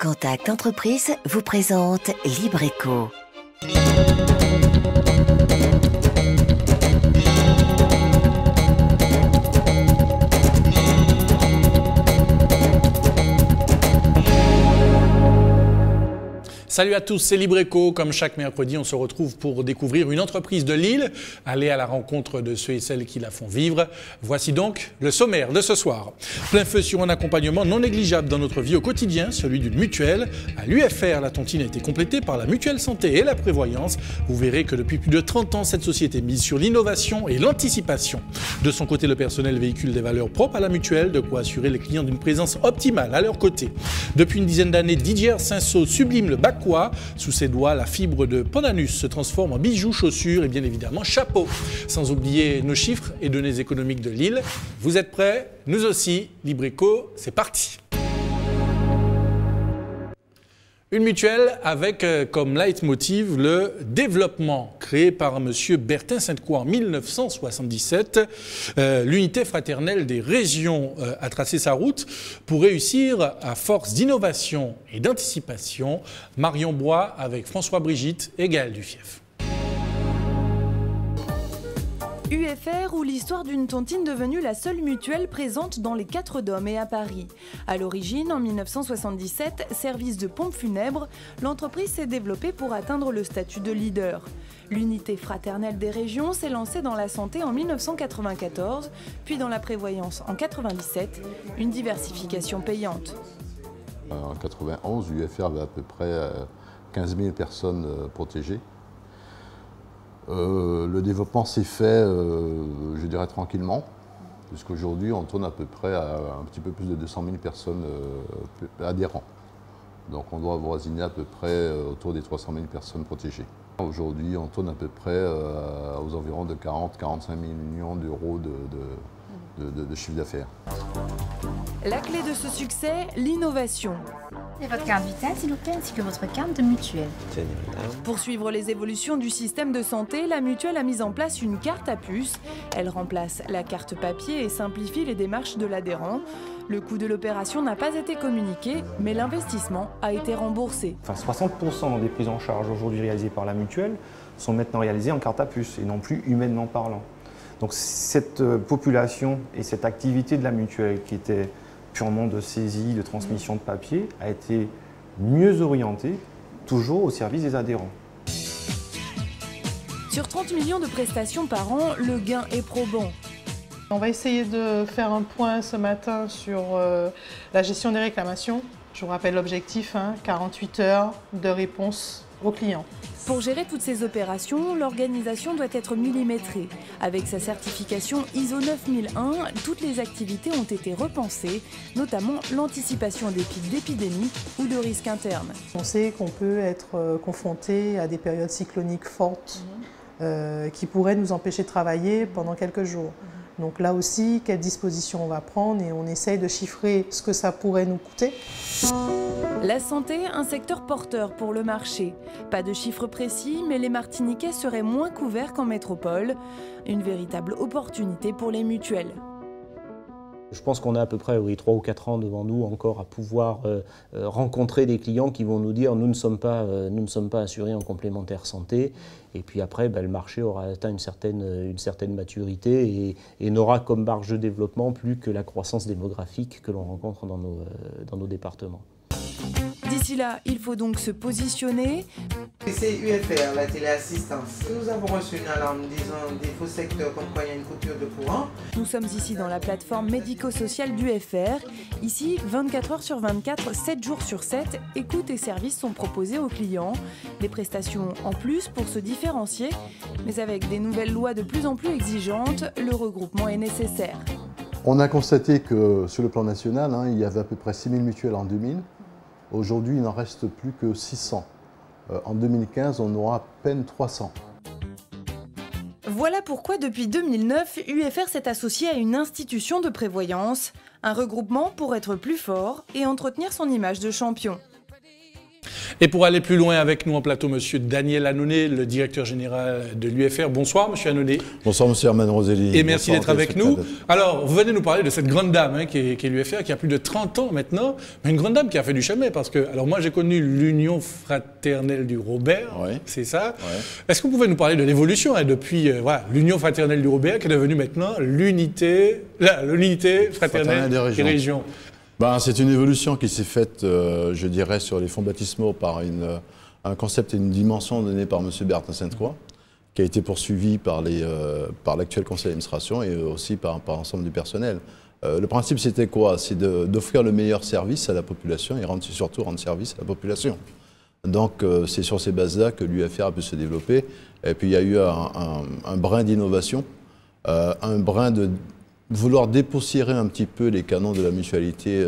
Contact Entreprise vous présente Libreco. Salut à tous, c'est Libreco. Comme chaque mercredi, on se retrouve pour découvrir une entreprise de Lille, aller à la rencontre de ceux et celles qui la font vivre. Voici donc le sommaire de ce soir. Plein feu sur un accompagnement non négligeable dans notre vie au quotidien, celui d'une mutuelle. À l'UFR, la tontine a été complétée par la mutuelle santé et la prévoyance. Vous verrez que depuis plus de 30 ans, cette société mise sur l'innovation et l'anticipation. De son côté, le personnel véhicule des valeurs propres à la mutuelle, de quoi assurer les clients d'une présence optimale à leur côté. Depuis une dizaine d'années, Didier Cinsault sublime le bac. Sous ses doigts, la fibre de Pandanus se transforme en bijoux, chaussures et bien évidemment chapeaux. Sans oublier nos chiffres et données économiques de Lille. Vous êtes prêts? Nous aussi. Libreco, c'est parti. Une mutuelle avec comme leitmotiv le développement, créé par M. Bertin Sainte-Croix en 1977. L'unité fraternelle des régions a tracé sa route pour réussir à force d'innovation et d'anticipation. Marion Bois avec François Brigitte et Gaël Dufief. UFR ou l'histoire d'une tontine devenue la seule mutuelle présente dans les 4 DOM et à Paris. À l'origine, en 1977, service de pompe funèbre, l'entreprise s'est développée pour atteindre le statut de leader. L'unité fraternelle des régions s'est lancée dans la santé en 1994, puis dans la prévoyance en 1997, une diversification payante. En 1991, UFR avait à peu près 15 000 personnes protégées. Le développement s'est fait, je dirais, tranquillement, puisqu'aujourd'hui on tourne à peu près à un petit peu plus de 200 000 personnes adhérents. Donc on doit avoisiner à peu près autour des 300 000 personnes protégées. Aujourd'hui on tourne à peu près aux environs de 40-45 millions d'euros de chiffre d'affaires. La clé de ce succès, l'innovation. Et votre carte vitale, s'il vous plaît, ainsi que votre carte de mutuelle. Pour suivre les évolutions du système de santé, la mutuelle a mis en place une carte à puce. Elle remplace la carte papier et simplifie les démarches de l'adhérent. Le coût de l'opération n'a pas été communiqué, mais l'investissement a été remboursé. 60% des prises en charge aujourd'hui réalisées par la mutuelle sont maintenant réalisées en carte à puce et non plus humainement parlant. Donc cette population et cette activité de la mutuelle qui était purement de saisie, de transmission de papier, a été mieux orientée, toujours au service des adhérents. Sur 30 millions de prestations par an, le gain est probant. On va essayer de faire un point ce matin sur la gestion des réclamations. Je vous rappelle l'objectif, 48 heures de réponse aux clients. Pour gérer toutes ces opérations, l'organisation doit être millimétrée. Avec sa certification ISO 9001, toutes les activités ont été repensées, notamment l'anticipation des pics d'épidémie ou de risques internes. On sait qu'on peut être confronté à des périodes cycloniques fortes qui pourraient nous empêcher de travailler pendant quelques jours. Donc là aussi, quelles dispositions on va prendre et on essaye de chiffrer ce que ça pourrait nous coûter. La santé, un secteur porteur pour le marché. Pas de chiffres précis, mais les Martiniquais seraient moins couverts qu'en métropole. Une véritable opportunité pour les mutuelles. Je pense qu'on a à peu près 3 ou 4 ans devant nous encore à pouvoir rencontrer des clients qui vont nous dire nous ne sommes pas assurés en complémentaire santé. Et puis après, le marché aura atteint une certaine maturité et n'aura comme marge de développement plus que la croissance démographique que l'on rencontre dans nos départements. D'ici là, il faut donc se positionner. C'est UFR, la téléassistance. Nous avons reçu une alarme disant des faux secteurs comme quoi il y a une coupure de courant. Nous sommes ici dans la plateforme médico-sociale d'UFR. Ici, 24 heures sur 24, 7 jours sur 7, écoute et services sont proposés aux clients. Des prestations en plus pour se différencier. Mais avec des nouvelles lois de plus en plus exigeantes, le regroupement est nécessaire. On a constaté que sur le plan national, il y avait à peu près 6 000 mutuelles en 2000. Aujourd'hui, il n'en reste plus que 600. En 2015, on aura à peine 300. Voilà pourquoi, depuis 2009, UFR s'est associé à une institution de prévoyance, un regroupement pour être plus fort et entretenir son image de champion. Et pour aller plus loin avec nous en plateau, monsieur Daniel Annonay, le directeur général de l'UFR. Bonsoir, monsieur Annonay. Bonsoir, monsieur Herman Roselli. Et merci d'être avec nous. Alors, vous venez nous parler de cette grande dame hein, qui est l'UFR, qui a plus de 30 ans maintenant, mais une grande dame qui a fait du chemin, parce que, alors moi j'ai connu l'Union fraternelle du Robert, c'est ça. Est-ce que vous pouvez nous parler de l'évolution hein, depuis voilà, l'Union fraternelle du Robert, qui est devenue maintenant l'unité fraternelle des régions. Ben, c'est une évolution qui s'est faite, je dirais, sur les fonds baptismaux par un concept et une dimension donnée par M. Bertin Sainte-Croix, qui a été poursuivi par l'actuel conseil d'administration et aussi par l'ensemble du personnel. Le principe, c'était quoi? C'est d'offrir le meilleur service à la population et surtout rendre service à la population. Donc, c'est sur ces bases-là que l'UFR a pu se développer. Et puis, il y a eu un brin d'innovation, un brin de vouloir dépoussiérer un petit peu les canons de la mutualité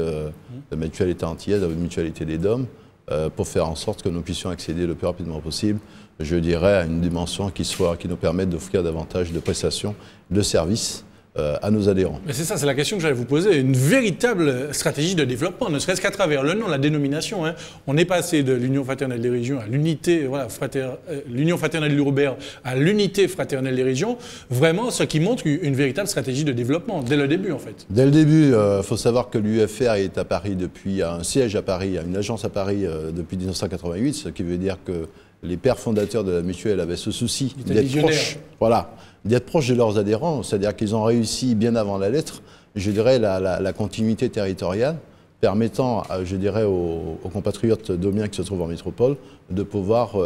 antillaise, de la mutualité des DOM, pour faire en sorte que nous puissions accéder le plus rapidement possible, je dirais, à une dimension qui nous permette d'offrir davantage de prestations, de services à nos adhérents. Mais c'est ça, c'est la question que j'allais vous poser. Une véritable stratégie de développement, ne serait-ce qu'à travers le nom, la dénomination. Hein. On est passé de l'Union fraternelle des régions à l'unité, voilà, l'Union fraternelle du Robert à l'unité fraternelle des régions. Vraiment, ce qui montre une véritable stratégie de développement, dès le début en fait. Dès le début, il faut savoir que l'UFR est à Paris depuis, a un siège à Paris, a une agence à Paris depuis 1988, ce qui veut dire que les pères fondateurs de la mutuelle avaient ce souci d'être proches, d'être proches de leurs adhérents, c'est-à-dire qu'ils ont réussi bien avant la lettre, je dirais, la continuité territoriale, permettant, je dirais, aux compatriotes domiens qui se trouvent en métropole de pouvoir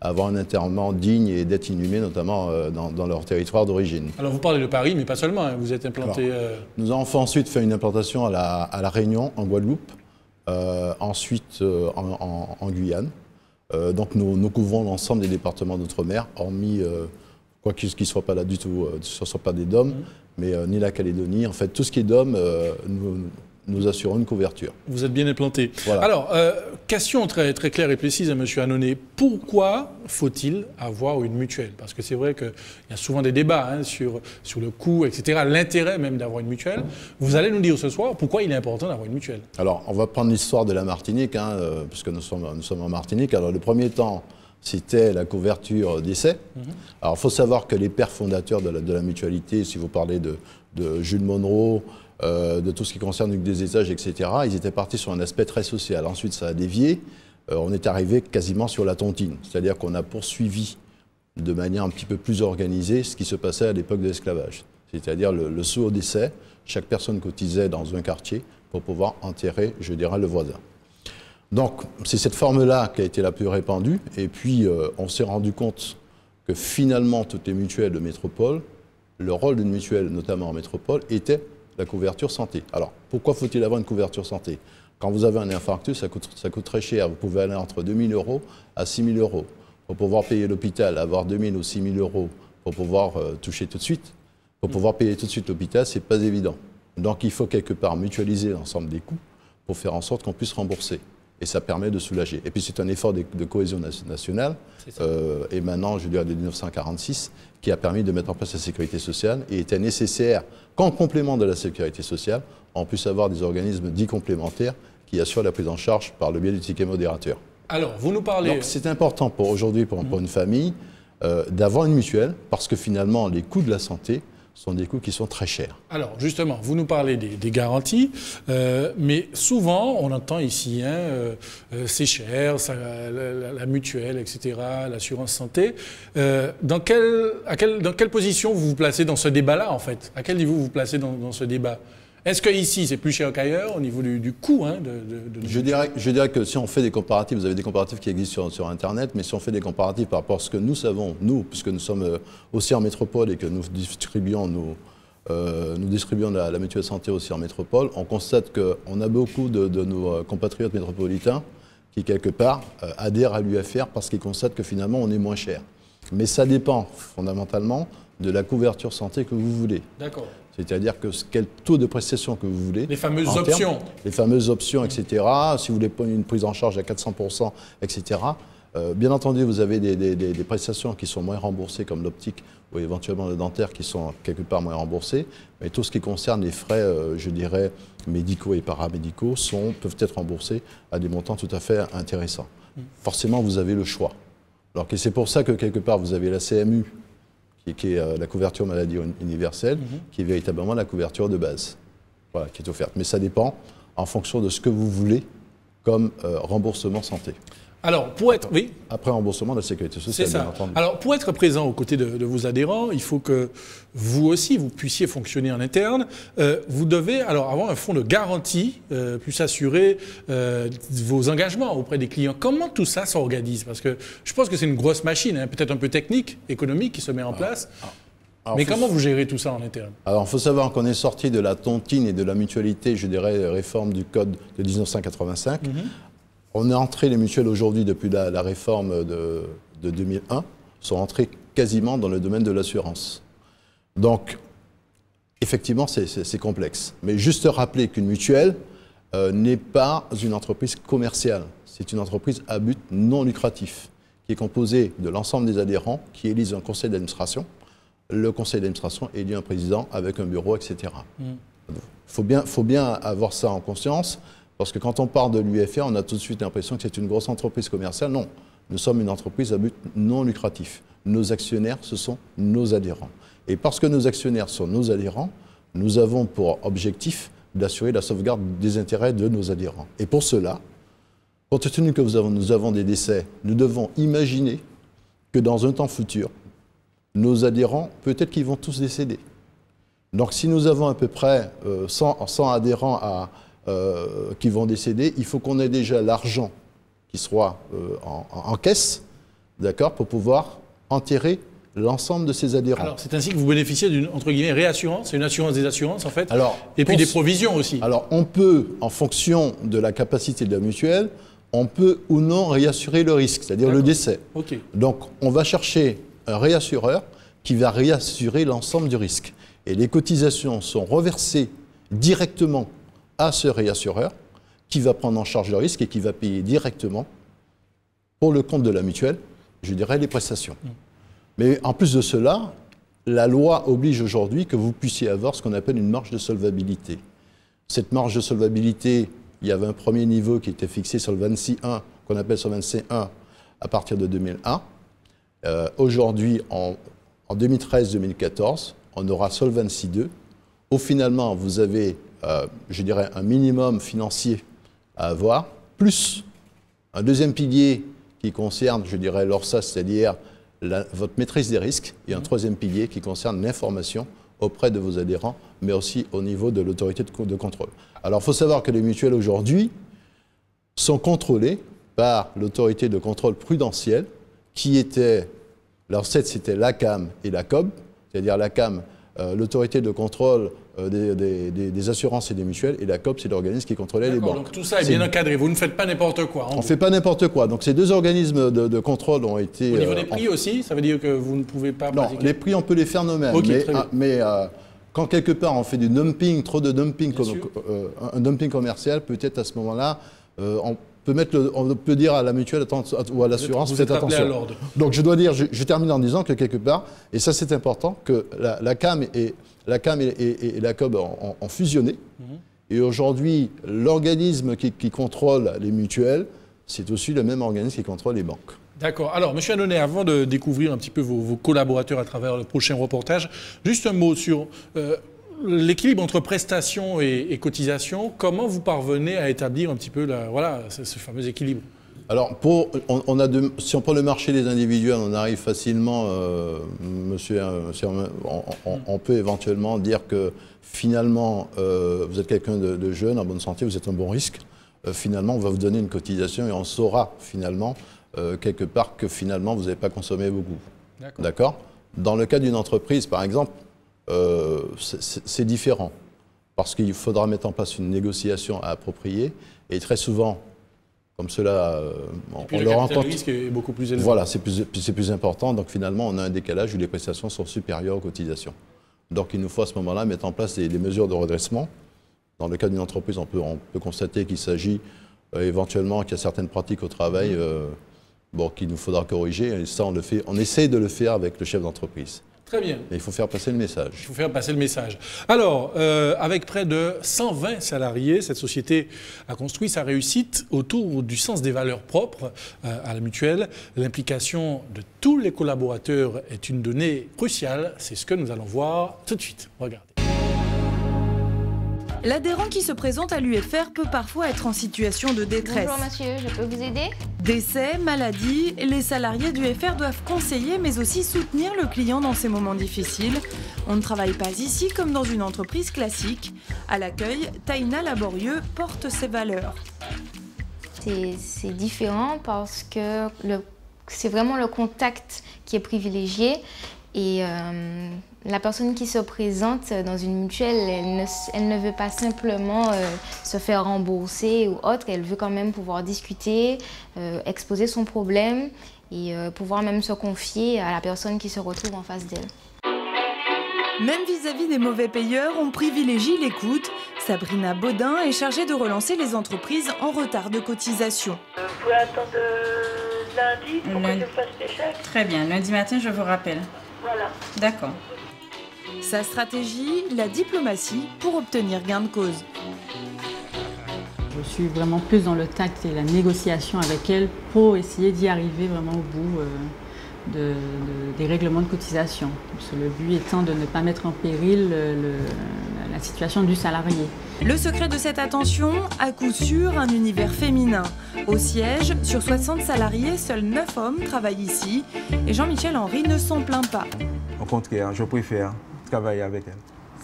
avoir un enterrement digne et d'être inhumés, notamment dans leur territoire d'origine. Alors vous parlez de Paris, mais pas seulement, hein, vous êtes implanté... Nous avons ensuite fait une implantation à la Réunion, en Guadeloupe, ensuite en Guyane. Donc nous couvrons l'ensemble des départements d'outre-mer, hormis, quoi qu'il ne soit pas là du tout, ce ne soit pas des DOM, mais ni la Calédonie. En fait, tout ce qui est DOM, nous assurons une couverture. Vous êtes bien implanté. Voilà. Alors, question très, très claire et précise à M. Annonay. Pourquoi faut-il avoir une mutuelle? Parce que c'est vrai qu'il y a souvent des débats hein, sur le coût, etc., l'intérêt même d'avoir une mutuelle. Vous allez nous dire ce soir pourquoi il est important d'avoir une mutuelle. Alors, on va prendre l'histoire de la Martinique, hein, puisque nous sommes en Martinique. Alors, le premier temps, c'était la couverture décès. Alors, il faut savoir que les pères fondateurs de la mutualité, si vous parlez de Jules Monroe, de tout ce qui concerne des étages, etc., ils étaient partis sur un aspect très social. Ensuite, ça a dévié. On est arrivé quasiment sur la tontine. C'est-à-dire qu'on a poursuivi de manière un petit peu plus organisée ce qui se passait à l'époque de l'esclavage. C'est-à-dire le saut au décès. Chaque personne cotisait dans un quartier pour pouvoir enterrer, je dirais, le voisin. Donc, c'est cette forme-là qui a été la plus répandue. Et puis, on s'est rendu compte que finalement, toutes les mutuelles de métropole, le rôle d'une mutuelle, notamment en métropole, était la couverture santé. Alors, pourquoi faut-il avoir une couverture santé? Quand vous avez un infarctus, ça coûte très cher. Vous pouvez aller entre 2 000 € à 6 000 €. Pour pouvoir payer l'hôpital, avoir 2 000 ou 6 000 € pour pouvoir toucher tout de suite, pour pouvoir payer tout de suite l'hôpital, c'est pas évident. Donc, il faut quelque part mutualiser l'ensemble des coûts pour faire en sorte qu'on puisse rembourser. Et ça permet de soulager. Et puis, c'est un effort de cohésion nationale, émanant, je dirais, de 1946, qui a permis de mettre en place la sécurité sociale et était nécessaire qu'en complément de la sécurité sociale, on puisse avoir des organismes dits complémentaires qui assurent la prise en charge par le biais du ticket modérateur. Alors, vous nous parlez... Donc, c'est important aujourd'hui pour une famille d'avoir une mutuelle parce que finalement, les coûts de la santé sont des coûts qui sont très chers. Alors, justement, vous nous parlez des garanties, mais souvent, on entend ici, c'est cher, la mutuelle, etc., l'assurance santé. Dans quelle position vous vous placez dans ce débat-là, en fait? À quel niveau vous vous placez dans ce débat? Est-ce qu'ici, c'est plus cher qu'ailleurs au niveau du coût je dirais que si on fait des comparatifs, vous avez des comparatifs qui existent sur Internet, mais si on fait des comparatifs par rapport à ce que nous savons, nous, puisque nous sommes aussi en métropole et que nous distribuons la mutuelle santé aussi en métropole, on constate qu'on a beaucoup de nos compatriotes métropolitains qui, quelque part, adhèrent à l'UFR parce qu'ils constatent que finalement, on est moins cher. Mais ça dépend fondamentalement de la couverture santé que vous voulez. D'accord. C'est-à-dire que quel taux de prestation que vous voulez. Les fameuses options. Les fameuses options, etc. Si vous voulez une prise en charge à 400%, etc. Bien entendu, vous avez des prestations qui sont moins remboursées, comme l'optique ou éventuellement le dentaire, qui sont quelque part moins remboursées. Mais tout ce qui concerne les frais, je dirais, médicaux et paramédicaux, peuvent être remboursés à des montants tout à fait intéressants. Forcément, vous avez le choix. Alors que c'est pour ça que quelque part, vous avez la CMU, qui est la couverture maladie universelle, qui est véritablement la couverture de base, voilà, qui est offerte. Mais ça dépend en fonction de ce que vous voulez comme remboursement santé. Alors, pour être... Oui. Après remboursement de la sécurité sociale, bien entendu. Alors, pour être présent aux côtés de vos adhérents, il faut que vous aussi, vous puissiez fonctionner en interne. Vous devez alors avoir un fonds de garantie, plus assurer vos engagements auprès des clients. Comment tout ça s'organise? Parce que je pense que c'est une grosse machine, hein, peut-être un peu technique, économique, qui se met en place. Alors, mais comment vous gérez tout ça en interne? Alors, il faut savoir qu'on est sorti de la tontine et de la mutualité, je dirais, réforme du Code de 1985. On est entré, les mutuelles aujourd'hui, depuis la réforme de 2001, sont entrées quasiment dans le domaine de l'assurance. Donc, effectivement, c'est complexe. Mais juste rappeler qu'une mutuelle n'est pas une entreprise commerciale. C'est une entreprise à but non lucratif, qui est composée de l'ensemble des adhérents, qui élisent un conseil d'administration. Le conseil d'administration élit un président avec un bureau, etc. Faut bien avoir ça en conscience. Parce que quand on parle de l'UEFR, on a tout de suite l'impression que c'est une grosse entreprise commerciale. Non, nous sommes une entreprise à but non lucratif. Nos actionnaires, ce sont nos adhérents. Et parce que nos actionnaires sont nos adhérents, nous avons pour objectif d'assurer la sauvegarde des intérêts de nos adhérents. Et pour cela, compte tenu que nous avons des décès, nous devons imaginer que dans un temps futur, nos adhérents, peut-être qu'ils vont tous décéder. Donc si nous avons à peu près 100 adhérents qui vont décéder, il faut qu'on ait déjà l'argent qui soit en caisse, d'accord, pour pouvoir enterrer l'ensemble de ces adhérents. Alors, c'est ainsi que vous bénéficiez d'une, entre guillemets, réassurance, c'est une assurance des assurances, en fait, et puis des provisions aussi. Alors, on peut, en fonction de la capacité de la mutuelle, on peut ou non réassurer le risque, c'est-à-dire le décès. Okay. Donc, on va chercher un réassureur qui va réassurer l'ensemble du risque. Et les cotisations sont reversées directement à ce réassureur qui va prendre en charge le risque et qui va payer directement pour le compte de la mutuelle, je dirais, les prestations. Mais en plus de cela, la loi oblige aujourd'hui que vous puissiez avoir ce qu'on appelle une marge de solvabilité. Cette marge de solvabilité, il y avait un premier niveau qui était fixé sur le 26.1, qu'on appelle Solvency 1, à partir de 2001. Aujourd'hui, en 2013-2014, on aura Solvency 2, où finalement vous avez je dirais, un minimum financier à avoir, plus un deuxième pilier qui concerne, je dirais, l'ORSA, c'est-à-dire votre maîtrise des risques, et un troisième pilier qui concerne l'information auprès de vos adhérents, mais aussi au niveau de l'autorité de contrôle. Alors, il faut savoir que les mutuelles aujourd'hui sont contrôlées par l'autorité de contrôle prudentiel, qui était, l'ancêtre c'était l'ACAM et la COB, c'est-à-dire l'ACAM, l'autorité de contrôle des assurances et des mutuelles, et la COP, c'est l'organisme qui contrôlait les banques. Donc tout ça est bien encadré, vous ne faites pas n'importe quoi. On ne fait pas n'importe quoi. Donc ces deux organismes de contrôle ont été... Au niveau des prix aussi, ça veut dire que vous ne pouvez pas... Non, les prix, on peut les faire nous-mêmes. Okay, mais quand quelque part on fait du dumping, trop de dumping, un dumping commercial, peut-être à ce moment-là, on peut dire à la mutuelle ou à l'assurance, faites attention. Donc je dois dire, je termine en disant que quelque part, et ça c'est important, que la CAM et la COB ont fusionné. Et aujourd'hui, l'organisme qui contrôle les mutuelles, c'est aussi le même organisme qui contrôle les banques. D'accord. Alors, M. Annonay, avant de découvrir un petit peu vos collaborateurs à travers le prochain reportage, juste un mot sur l'équilibre entre prestations et cotisations. Comment vous parvenez à établir un petit peu ce fameux équilibre? Alors, si on prend le marché des individuels, on arrive facilement, on peut éventuellement dire que finalement, vous êtes quelqu'un de jeune, en bonne santé, vous êtes un bon risque. Finalement, on va vous donner une cotisation et on saura finalement, quelque part, que finalement, vous n'avez pas consommé beaucoup. D'accord. Dans le cas d'une entreprise, par exemple, c'est différent. Parce qu'il faudra mettre en place une négociation appropriée. Et très souvent, comme cela, on le rencontre. Le risque est beaucoup plus élevé. Voilà, c'est plus important. Donc finalement, on a un décalage où les prestations sont supérieures aux cotisations. Donc il nous faut à ce moment-là mettre en place des mesures de redressement. Dans le cas d'une entreprise, on peut constater qu'il s'agit éventuellement qu'il y a certaines pratiques au travail bon, qu'il nous faudra corriger. Et ça, on essaie de le faire avec le chef d'entreprise. Très bien. Et il faut faire passer le message. Il faut faire passer le message. Alors, avec près de 120 salariés, cette société a construit sa réussite autour du sens des valeurs propres à la mutuelle. L'implication de tous les collaborateurs est une donnée cruciale. C'est ce que nous allons voir tout de suite. Regardez. L'adhérent qui se présente à l'UFR peut parfois être en situation de détresse. Bonjour monsieur, je peux vous aider? Décès, maladie, les salariés du FR doivent conseiller mais aussi soutenir le client dans ces moments difficiles. On ne travaille pas ici comme dans une entreprise classique. À l'accueil, Taïna Laborieux porte ses valeurs. C'est différent parce que c'est vraiment le contact qui est privilégié et la personne qui se présente dans une mutuelle, elle ne veut pas simplement se faire rembourser ou autre, elle veut quand même pouvoir discuter, exposer son problème et pouvoir même se confier à la personne qui se retrouve en face d'elle. Même vis-à-vis des mauvais payeurs, on privilégie l'écoute. Sabrina Baudin est chargée de relancer les entreprises en retard de cotisation. Vous pouvez attendre lundi pour que je fasse les chèques? Très bien, lundi matin je vous rappelle. Voilà. D'accord. Sa stratégie, la diplomatie pour obtenir gain de cause. Je suis vraiment plus dans le tact et la négociation avec elle pour essayer d'y arriver vraiment au bout des règlements de cotisation. Parce que le but étant de ne pas mettre en péril la situation du salarié. Le secret de cette attention, à coup sûr, un univers féminin. Au siège, sur 60 salariés, seuls 9 hommes travaillent ici. Et Jean-Michel Henry ne s'en plaint pas. Au contraire, je préfère travailler avec elle.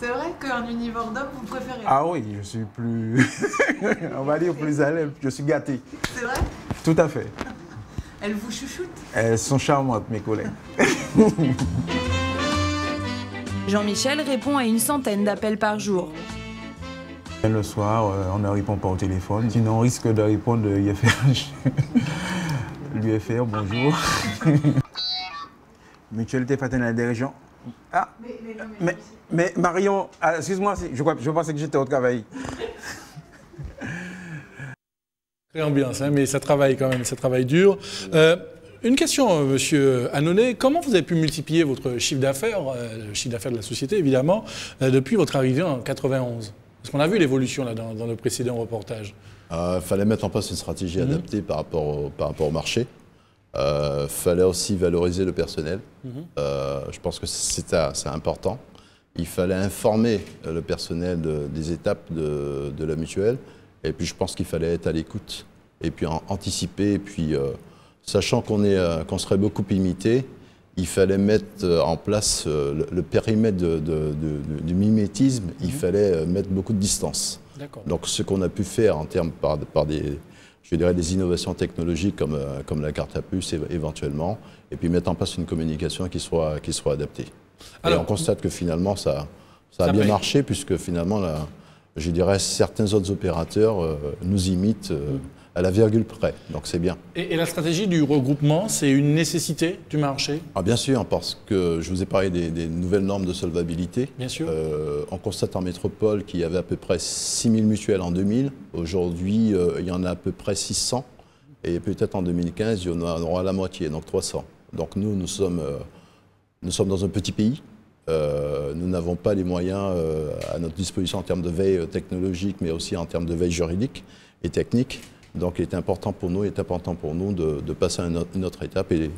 C'est vrai qu'un univers d'hommes, vous préférez? Ah oui, je suis plus, on va dire plus à l'aise, je suis gâté. C'est vrai? Tout à fait. Elles vous chouchoutent? Elles sont charmantes, mes collègues. Jean-Michel répond à une centaine d'appels par jour. Le soir, on ne répond pas au téléphone, sinon on risque de répondre de l'UFR. L'UFR, bonjour. Mutualité fraternelle des régions. Ah, mais Marion, excuse-moi, je pensais que j'étais au travail. Très ambiance, hein, mais ça travaille quand même, ça travaille dur. Une question, monsieur Annonay, comment vous avez pu multiplier votre chiffre d'affaires, le chiffre d'affaires de la société évidemment, depuis votre arrivée en 91? Parce qu'on a vu l'évolution là dans nos précédents reportages. Il fallait mettre en place une stratégie adaptée par rapport au marché. Fallait aussi valoriser le personnel. Je pense que c'est important. Il fallait informer le personnel des étapes de la mutuelle. Et puis je pense qu'il fallait être à l'écoute. Et puis anticiper. Et puis sachant qu'on serait beaucoup imité, il fallait mettre en place le périmètre du mimétisme. Il fallait mettre beaucoup de distance. Donc ce qu'on a pu faire en termes par des innovations technologiques comme la carte à puce éventuellement, et puis mettre en place une communication qui soit adaptée. Alors, et on constate que finalement ça a bien marché, puisque finalement je dirais certains autres opérateurs nous imitent à la virgule près, donc c'est bien. Et la stratégie du regroupement, c'est une nécessité du marché? Bien sûr, parce que je vous ai parlé des nouvelles normes de solvabilité. Bien sûr. On constate en métropole qu'il y avait à peu près 6000 mutuelles en 2000. Aujourd'hui, il y en a à peu près 600. Et peut-être en 2015, il y en aura la moitié, donc 300. Donc nous sommes dans un petit pays. Nous n'avons pas les moyens à notre disposition en termes de veille technologique, mais aussi en termes de veille juridique et technique. Donc il est important pour nous de passer à une autre étape et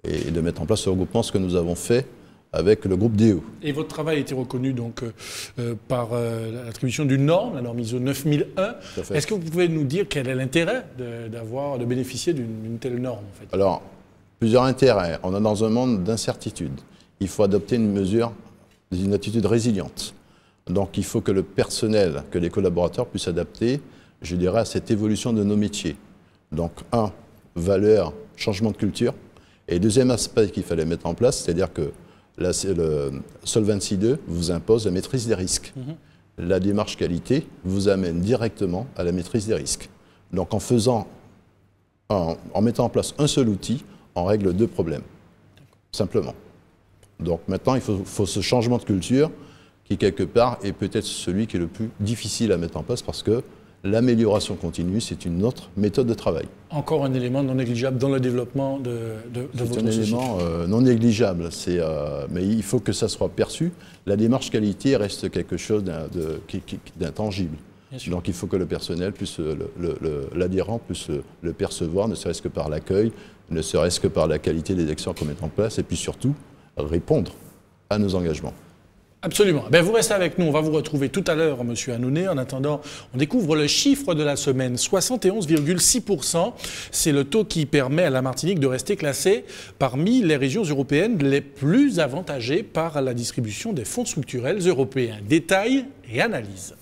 de mettre en place ce regroupement, ce que nous avons fait avec le groupe DO. Et votre travail a été reconnu donc, par l'attribution d'une norme, la norme ISO 9001. Est-ce que vous pouvez nous dire quel est l'intérêt de bénéficier d'une telle norme en fait? Alors, plusieurs intérêts. On est dans un monde d'incertitude. Il faut adopter une attitude résiliente. Donc il faut que le personnel, que les collaborateurs puissent s'adapter, je dirais, à cette évolution de nos métiers. Donc, valeur, changement de culture. Et deuxième aspect qu'il fallait mettre en place, c'est-à-dire que le Solvency II vous impose la maîtrise des risques. La démarche qualité vous amène directement à la maîtrise des risques. Donc, en mettant en place un seul outil, on règle 2 problèmes, simplement. Donc maintenant, il faut ce changement de culture qui, quelque part, est peut-être celui qui est le plus difficile à mettre en place parce que L'amélioration continue, c'est une autre méthode de travail. Encore un élément non négligeable dans le développement de votre société. C'est un élément non négligeable, mais il faut que ça soit perçu. La démarche qualité reste quelque chose d'intangible. Donc il faut que le personnel, l'adhérent puisse le percevoir, ne serait-ce que par l'accueil, ne serait-ce que par la qualité des actions qu'on met en place, et puis surtout répondre à nos engagements. Absolument. Ben, vous restez avec nous, on va vous retrouver tout à l'heure, Monsieur Announet. En attendant, on découvre le chiffre de la semaine, 71,6%. C'est le taux qui permet à la Martinique de rester classée parmi les régions européennes les plus avantagées par la distribution des fonds structurels européens. Détails et analyse.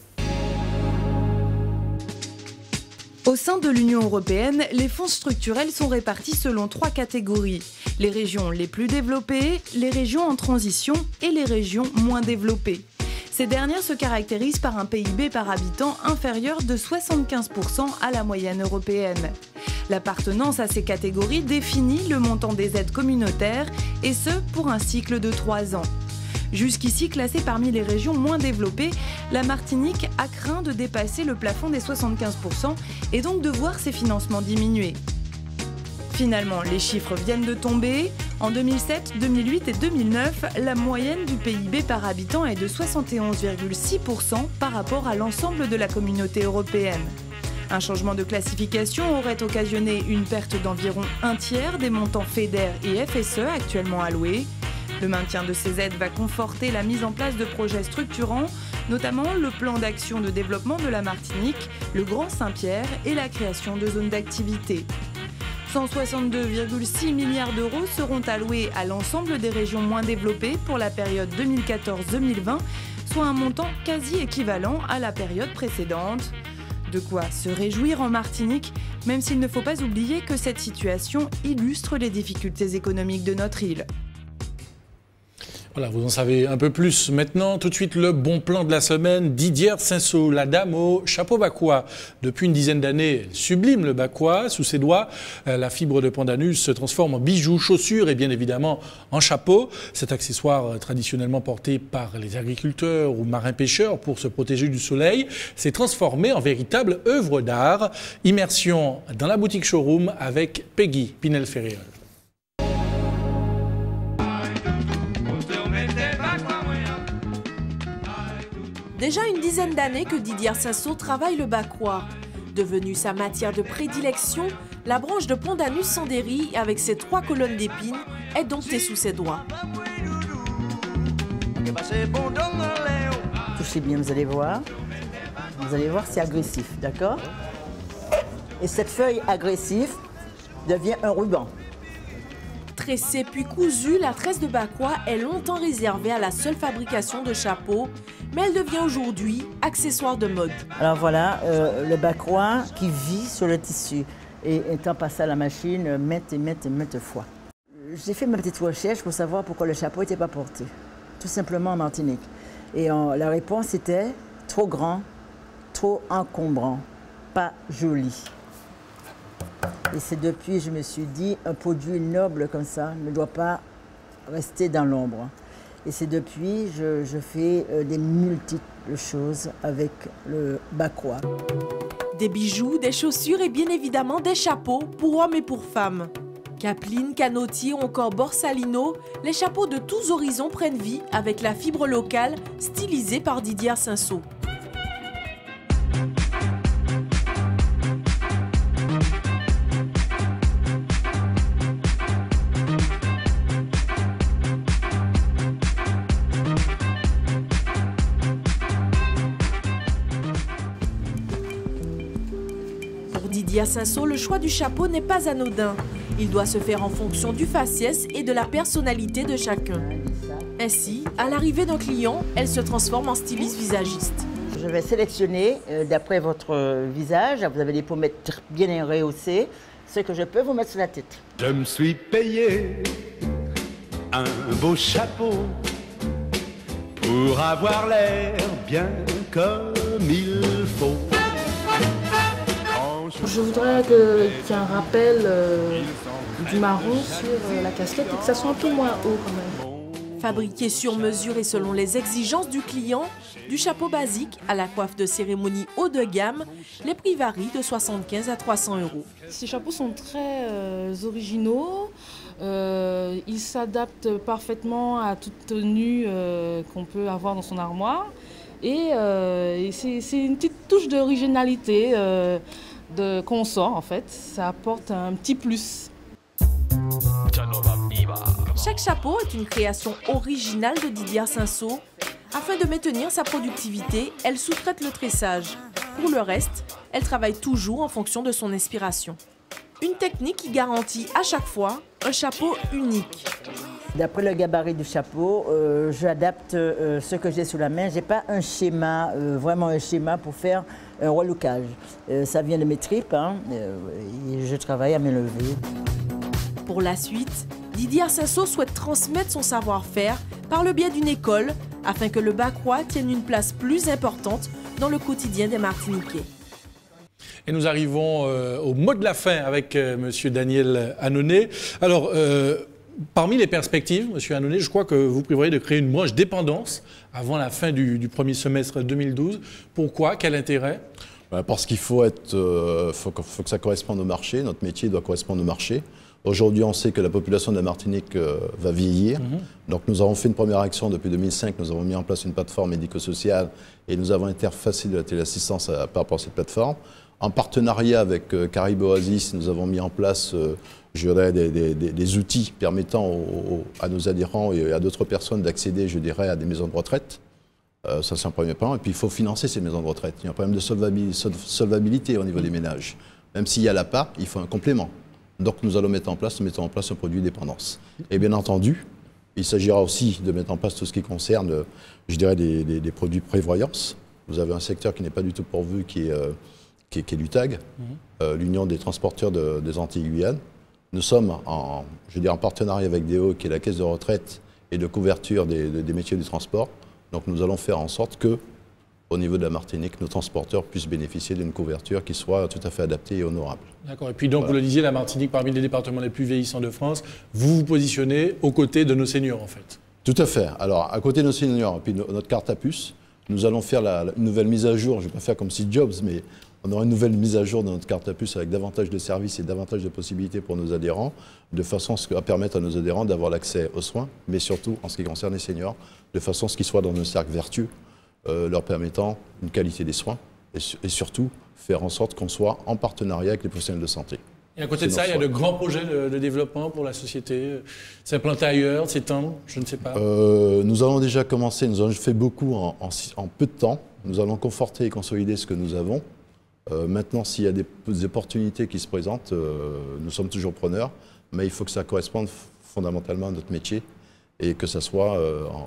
Au sein de l'Union européenne, les fonds structurels sont répartis selon 3 catégories. Les régions les plus développées, les régions en transition et les régions moins développées. Ces dernières se caractérisent par un PIB par habitant inférieur de 75% à la moyenne européenne. L'appartenance à ces catégories définit le montant des aides communautaires, et ce pour un cycle de 3 ans. Jusqu'ici classée parmi les régions moins développées, la Martinique a craint de dépasser le plafond des 75% et donc de voir ses financements diminuer. Finalement, les chiffres viennent de tomber. En 2007, 2008 et 2009, la moyenne du PIB par habitant est de 71,6% par rapport à l'ensemble de la communauté européenne. Un changement de classification aurait occasionné une perte d'environ un tiers des montants FEDER et FSE actuellement alloués. Le maintien de ces aides va conforter la mise en place de projets structurants, notamment le plan d'action de développement de la Martinique, le Grand Saint-Pierre et la création de zones d'activité. 162,6 milliards d'euros seront alloués à l'ensemble des régions moins développées pour la période 2014-2020, soit un montant quasi équivalent à la période précédente. De quoi se réjouir en Martinique, même s'il ne faut pas oublier que cette situation illustre les difficultés économiques de notre île. Voilà, vous en savez un peu plus maintenant. Tout de suite, le bon plan de la semaine. Didière Cinsault, la dame au chapeau bacois. Depuis une dizaine d'années, elle sublime le bacois. Sous ses doigts, la fibre de pandanus se transforme en bijoux, chaussures et bien évidemment en chapeau. Cet accessoire traditionnellement porté par les agriculteurs ou marins-pêcheurs pour se protéger du soleil s'est transformé en véritable œuvre d'art. Immersion dans la boutique showroom avec Peggy Pinel-Ferréol. Déjà une dizaine d'années que Didière Cinsault travaille le bacois. Devenue sa matière de prédilection, la branche de pandanus sandéry avec ses 3 colonnes d'épines est domptée sous ses doigts. Touchez bien, vous allez voir. Vous allez voir, c'est agressif, d'accord? Et cette feuille agressive devient un ruban. Tressée puis cousue, la tresse de bacois est longtemps réservée à la seule fabrication de chapeaux, mais elle devient aujourd'hui accessoire de mode. Alors voilà, le bacois qui vit sur le tissu et étant passé à la machine maintes et maintes fois. J'ai fait ma petite recherche pour savoir pourquoi le chapeau n'était pas porté, tout simplement en Martinique. Et la réponse était trop grand, trop encombrant, pas joli. Et c'est depuis, je me suis dit, un produit noble comme ça ne doit pas rester dans l'ombre. Et c'est depuis, je fais des multiples choses avec le bacois. Des bijoux, des chaussures et bien évidemment des chapeaux pour hommes et pour femmes. Capeline, canotier ou encore borsalino, les chapeaux de tous horizons prennent vie avec la fibre locale stylisée par Didière Cinsault. Didière Cinsault, le choix du chapeau n'est pas anodin. Il doit se faire en fonction du faciès et de la personnalité de chacun. Ainsi, à l'arrivée d'un client, elle se transforme en styliste visagiste. Je vais sélectionner d'après votre visage. Vous avez des pommettes bien rehaussées. Ce que je peux vous mettre sur la tête. Je me suis payé un beau chapeau pour avoir l'air bien comme il faut. Je voudrais qu'il y ait un rappel du marron sur la casquette et que ça soit un peu moins haut quand même. Fabriqué sur mesure et selon les exigences du client, du chapeau basique à la coiffe de cérémonie haut de gamme, les prix varient de 75 à 300 €. Ces chapeaux sont très originaux. Ils s'adaptent parfaitement à toute tenue qu'on peut avoir dans son armoire. Et c'est une petite touche d'originalité qu'on sort en fait. Ça apporte un petit plus. Chaque chapeau est une création originale de Didier Cinceau. Afin de maintenir sa productivité, elle sous-traite le tressage. Pour le reste, elle travaille toujours en fonction de son inspiration. Une technique qui garantit à chaque fois un chapeau unique. D'après le gabarit du chapeau, j'adapte ce que j'ai sous la main. Je n'ai pas un schéma, vraiment un schéma pour faire un relookage. Ça vient de mes tripes, hein, et je travaille à mes levées. Pour la suite, Didier Cinceau souhaite transmettre son savoir-faire par le biais d'une école afin que le bacrois tienne une place plus importante dans le quotidien des Martiniquais. Et nous arrivons au mot de la fin avec Monsieur Daniel Annonay. Alors, parmi les perspectives, Monsieur Annonay, je crois que vous prévoyez de créer une branche dépendance avant la fin du premier semestre 2012. Pourquoi? Quel intérêt? Parce qu'il faut que ça corresponde au marché. Notre métier doit correspondre au marché. Aujourd'hui, on sait que la population de la Martinique va vieillir. Donc, nous avons fait une première action depuis 2005. Nous avons mis en place une plateforme médico-sociale et nous avons interfacé de la téléassistance par rapport à cette plateforme. En partenariat avec Caribe Oasis, nous avons mis en place je dirais, des outils permettant à nos adhérents et à d'autres personnes d'accéder, je dirais, à des maisons de retraite. Ça, c'est un premier point. Et puis, il faut financer ces maisons de retraite. Il y a un problème de solvabilité au niveau des ménages. Même s'il y a l'APA, il faut un complément. Donc, nous allons mettre en place un produit dépendance. Et bien entendu, il s'agira aussi de mettre en place tout ce qui concerne, je dirais, des produits prévoyance. Vous avez un secteur qui n'est pas du tout pourvu, qui est l'UTAG, l'Union des transporteurs des Antilles-Guyane. Nous sommes en partenariat avec DO, qui est la caisse de retraite et de couverture des métiers du transport. Donc nous allons faire en sorte que, au niveau de la Martinique, nos transporteurs puissent bénéficier d'une couverture qui soit tout à fait adaptée et honorable. D'accord. Et puis donc, voilà. Vous le disiez, la Martinique, parmi les départements les plus vieillissants de France, vous vous positionnez aux côtés de nos seniors, en fait. Tout à fait. Alors, à côté de nos seniors, et puis notre carte à puce, nous allons faire une nouvelle mise à jour. Je ne vais pas faire comme Steve Jobs, mais on aura une nouvelle mise à jour de notre carte à puce avec davantage de services et davantage de possibilités pour nos adhérents, de façon à permettre à nos adhérents d'avoir l'accès aux soins, mais surtout, en ce qui concerne les seniors, de façon à ce qu'ils soient dans un cercle vertueux, leur permettant une qualité des soins et surtout faire en sorte qu'on soit en partenariat avec les professionnels de santé. Et à côté de ça, il y a de grands projets de développement pour la société, s'implanter ailleurs, s'étendre, je ne sais pas. Nous avons déjà commencé, nous avons fait beaucoup en peu de temps. Nous allons conforter et consolider ce que nous avons. Maintenant, s'il y a des opportunités qui se présentent, nous sommes toujours preneurs, mais il faut que ça corresponde fondamentalement à notre métier et que ça soit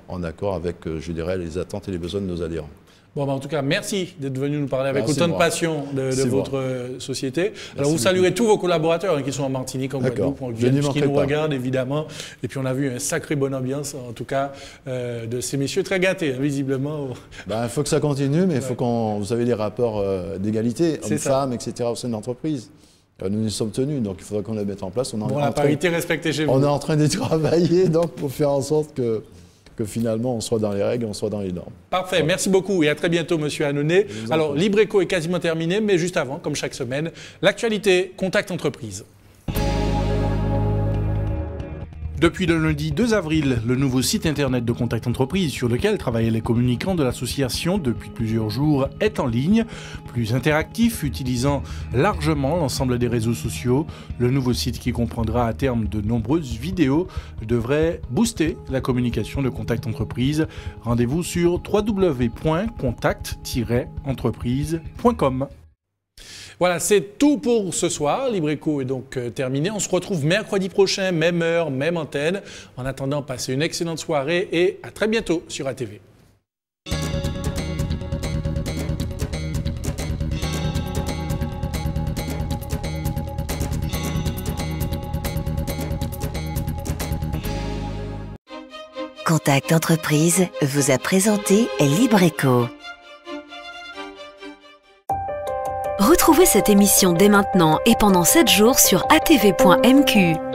en accord avec, je dirais, les attentes et les besoins de nos adhérents. Bon, en tout cas, merci d'être venu nous parler avec autant de passion de votre société. Alors, vous saluerez tous vos collaborateurs qui sont en Martinique, en Guadeloupe, en Guyane, qui nous regardent, évidemment. Et puis, on a vu une sacrée bonne ambiance, en tout cas, de ces messieurs très gâtés, visiblement. Il faut que ça continue, mais il faut vous savez, les rapports d'égalité, hommes-femmes, etc., au sein de l'entreprise. Nous y sommes tenus, donc il faudra qu'on les mette en place. La parité respectée chez vous. On est en train de travailler donc, pour faire en sorte que finalement on soit dans les règles, on soit dans les normes. Parfait, voilà. Merci beaucoup et à très bientôt, Monsieur Annonay. Alors, Libreco est quasiment terminé, mais juste avant, comme chaque semaine, l'actualité Contact Entreprise. Depuis le lundi 2 avril, le nouveau site internet de Contact Entreprise sur lequel travaillaient les communicants de l'association depuis plusieurs jours est en ligne. Plus interactif, utilisant largement l'ensemble des réseaux sociaux, le nouveau site qui comprendra à terme de nombreuses vidéos devrait booster la communication de Contact Entreprise. Rendez-vous sur www.contact-entreprise.com. Voilà, c'est tout pour ce soir. Libreco est donc terminé. On se retrouve mercredi prochain, même heure, même antenne. En attendant, passez une excellente soirée et à très bientôt sur ATV. Contact Entreprise vous a présenté Libreco. Retrouvez cette émission dès maintenant et pendant 7 jours sur atv.mq.